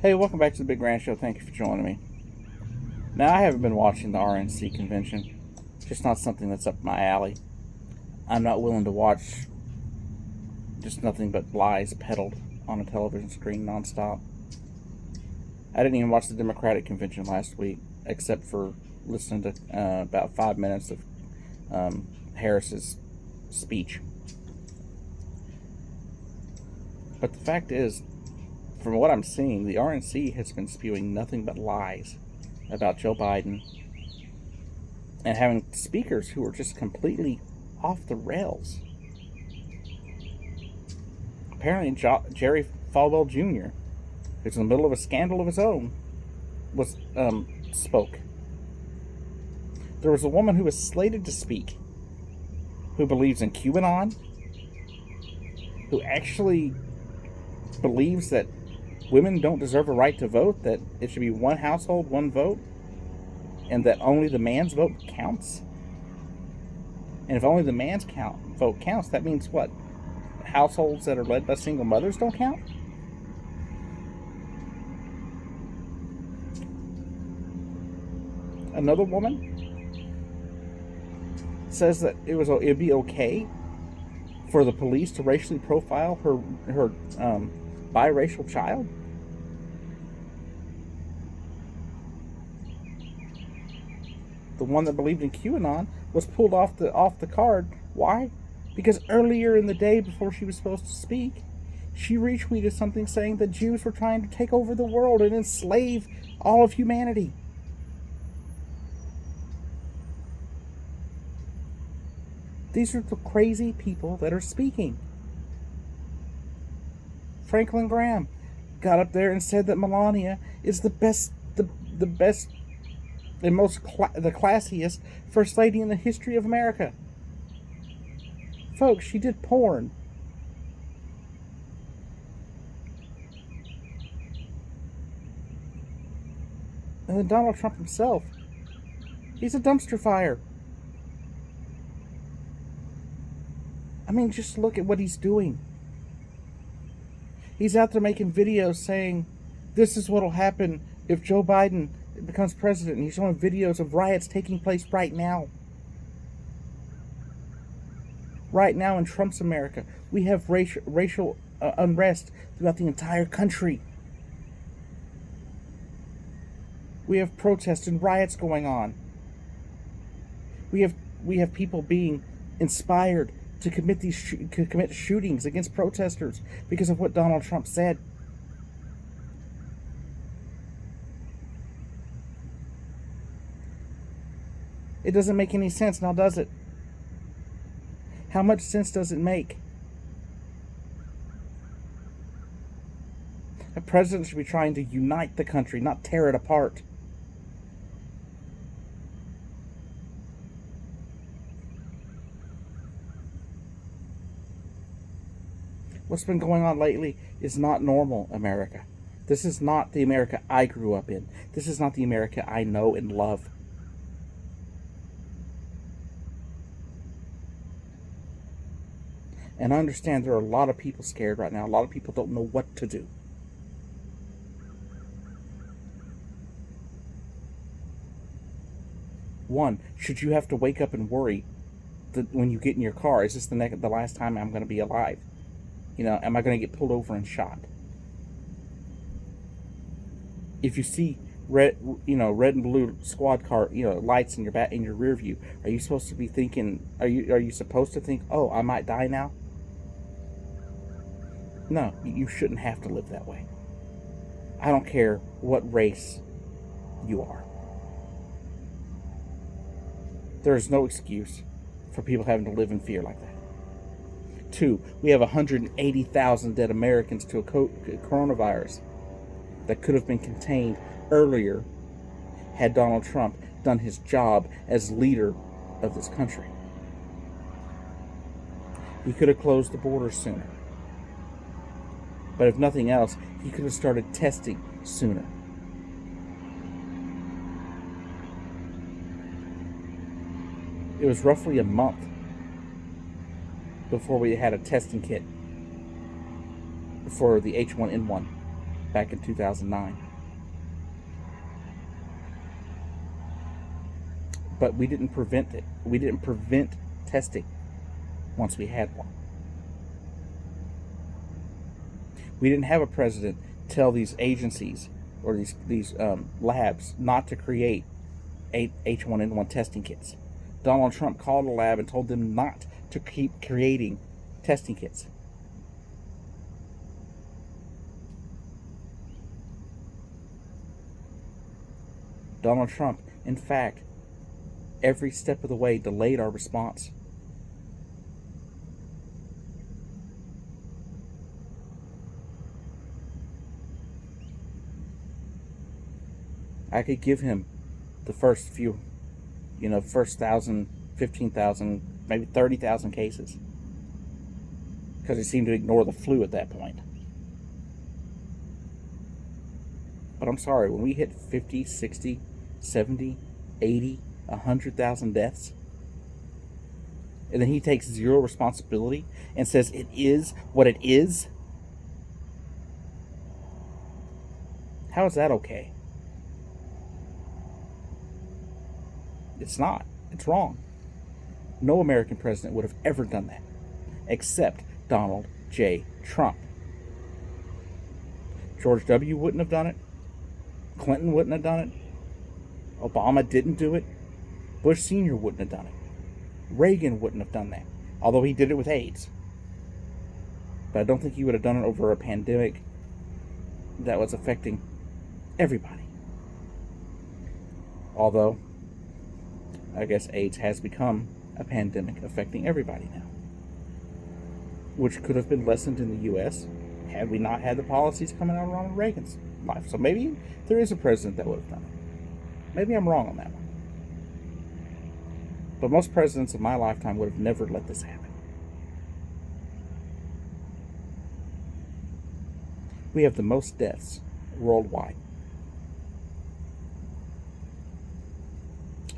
Hey, welcome back to the Big Rant Show. Thank you for joining me. Now, I haven't been watching the RNC convention. Just not something that's up my alley. I'm not willing to watch just nothing but lies peddled on a television screen nonstop. I didn't even watch the Democratic convention last week, except for listening to about 5 minutes of Harris's speech. But the fact is, from what I'm seeing, the RNC has been spewing nothing but lies about Joe Biden and having speakers who are just completely off the rails. Apparently, Jerry Falwell Jr., who's in the middle of a scandal of his own, spoke. There was a woman who was slated to speak who believes in QAnon, who actually believes that women don't deserve a right to vote, that it should be one household, one vote, and that only the man's vote counts. And if only the man's vote counts, that means what? Households that are led by single mothers don't count? Another woman says that it'd be okay for the police to racially profile her biracial child. The one that believed in QAnon was pulled off the card. Why? Because earlier in the day, before she was supposed to speak, she retweeted something saying that Jews were trying to take over the world and enslave all of humanity. These are the crazy people that are speaking. Franklin Graham got up there and said that Melania is the best and the classiest first lady in the history of America. Folks, she did porn. And then Donald Trump himself, he's a dumpster fire. I mean, just look at what he's doing. He's out there making videos saying, this is what will happen if Joe Biden becomes president. And he's showing videos of riots taking place right now. Right now in Trump's America, we have racial unrest throughout the entire country. We have protests and riots going on. We have people being inspired to commit commit shootings against protesters because of what Donald Trump said. It doesn't make any sense now, does it? How much sense does it make? A president should be trying to unite the country, not tear it apart. What's been going on lately is not normal, America. This is not the America I grew up in. This is not the America I know and love. And I understand there are a lot of people scared right now. A lot of people don't know what to do. One, should you have to wake up and worry that when you get in your car, is this the last time I'm going to be alive? You know, am I going to get pulled over and shot? If you see red and blue squad car, lights in your rear view, are you supposed to be thinking? Are you supposed to think, oh, I might die now? No, you shouldn't have to live that way. I don't care what race you are. There is no excuse for people having to live in fear like that. 2, we have 180,000 dead Americans to a coronavirus that could have been contained earlier had Donald Trump done his job as leader of this country. He could have closed the borders sooner. But if nothing else, he could have started testing sooner. It was roughly a month before we had a testing kit for the H1N1. back in 2009. But we didn't prevent it. We didn't prevent testing once we had one. We didn't have a president tell these agencies or these labs not to create H1N1 testing kits. Donald Trump called a lab and told them not to keep creating testing kits. Donald Trump, in fact, every step of the way delayed our response. I could give him the first few, first 1,000, 15,000, maybe 30,000 cases, because he seemed to ignore the flu at that point. But I'm sorry, when we hit 50, 60, 70, 80, 100,000 deaths, and then he takes zero responsibility and says it is what it is, how is that okay? It's not. It's wrong. No American president would have ever done that, except Donald J. Trump. George W. wouldn't have done it. Clinton wouldn't have done it. Obama didn't do it. Bush Sr. wouldn't have done it. Reagan wouldn't have done that, although he did it with AIDS. But I don't think he would have done it over a pandemic that was affecting everybody. Although, I guess AIDS has become a pandemic affecting everybody now, which could have been lessened in the U.S. had we not had the policies coming out of Ronald Reagan's life. So maybe there is a president that would have done it. Maybe I'm wrong on that one. But most presidents of my lifetime would have never let this happen. We have the most deaths worldwide.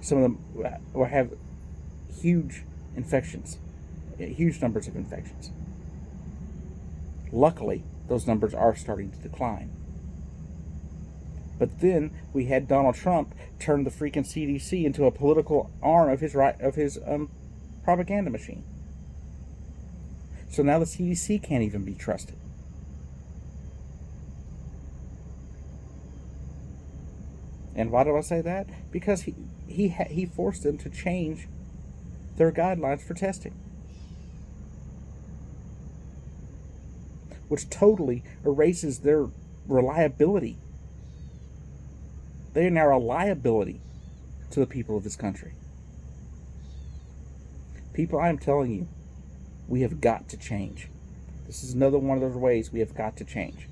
Some of them will have huge infections, huge numbers of infections. Luckily, those numbers are starting to decline. But then we had Donald Trump turn the freaking CDC into a political arm of his propaganda machine. So now the CDC can't even be trusted. And why do I say that? Because he forced them to change their guidelines for testing, which totally erases their reliability. They are now a liability to the people of this country. People, I am telling you, we have got to change. This is another one of those ways we have got to change.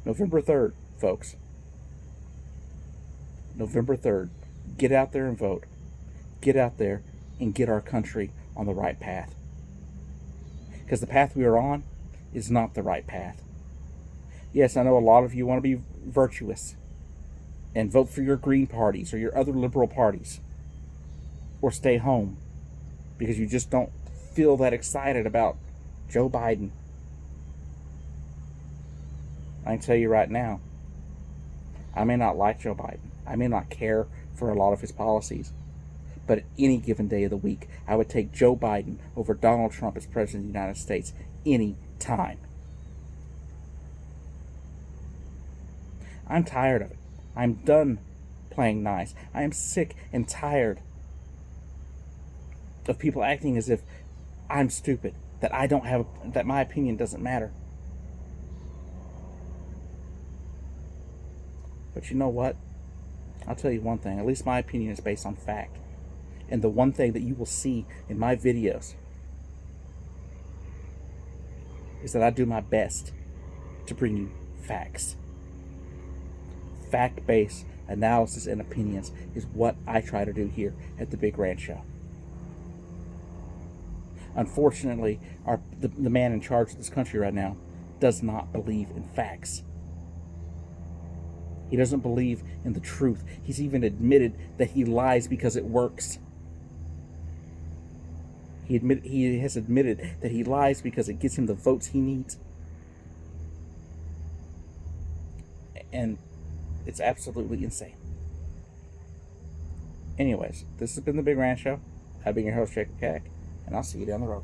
November 3rd, folks. November 3rd. Get out there and vote. Get out there and get our country on the right path. Because the path we are on is not the right path. Yes, I know a lot of you want to be virtuous and vote for your green parties or your other liberal parties, or stay home because you just don't feel that excited about Joe Biden. I can tell you right now, I may not like Joe Biden. I may not care for a lot of his policies. But any given day of the week, I would take Joe Biden over Donald Trump as President of the United States any time. I'm tired of it. I'm done playing nice. I am sick and tired of people acting as if I'm stupid, that that my opinion doesn't matter. But you know what? I'll tell you one thing. At least my opinion is based on fact. And the one thing that you will see in my videos is that I do my best to bring you facts. Fact-based analysis and opinions is what I try to do here at the Big Rant Show. Unfortunately, the man in charge of this country right now does not believe in facts. He doesn't believe in the truth. He's even admitted that he lies because it works. He has admitted that he lies because it gets him the votes he needs, and it's absolutely insane. Anyways, this has been the Big Rant Show. I've been your host, Jacob Cack, and I'll see you down the road.